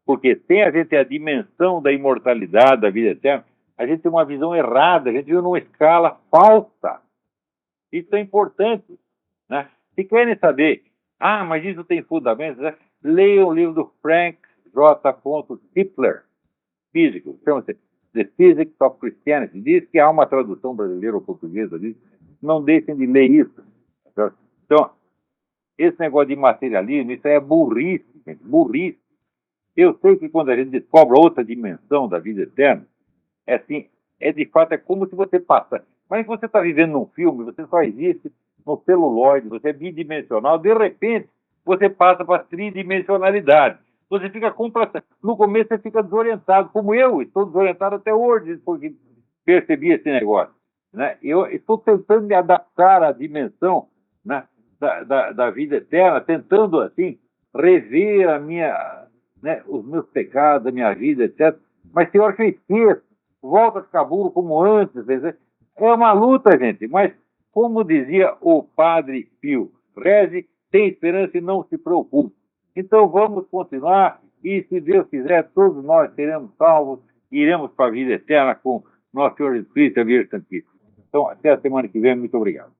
Porque sem a gente ter a dimensão da imortalidade, da vida eterna, a gente tem uma visão errada, a gente vive numa escala falsa. Isso é importante, né? Se querem saber, mas isso tem fundamentos, né? Leiam o livro do Frank J. Tipler, físico, chama-se The Physics of Christianity. Diz que há uma tradução brasileira ou portuguesa disso. Não deixem de ler isso. Então, esse negócio de materialismo, isso é burrice, gente, burrice. Eu sei que quando a gente descobre outra dimensão da vida eterna, é assim, de fato, é como se você passa. Mas você está vivendo num filme, você só existe no celuloide, você é bidimensional, de repente, você passa para a tridimensionalidade. Você fica completamente. No começo você fica desorientado, como eu estou desorientado até hoje, porque percebi esse negócio. Né? Eu estou tentando me adaptar à dimensão, né, da vida eterna, tentando, assim, rever os meus pecados, a minha vida, etc. Mas tem hora que eu esqueço, volta a ficar burro como antes. É uma luta, gente, mas como dizia o Padre Pio, reze, tem esperança e não se preocupe. Então vamos continuar e, se Deus quiser, todos nós seremos salvos e iremos para a vida eterna com nosso Senhor Jesus Cristo e a Virgem Santíssima. Então, até a semana que vem. Muito obrigado.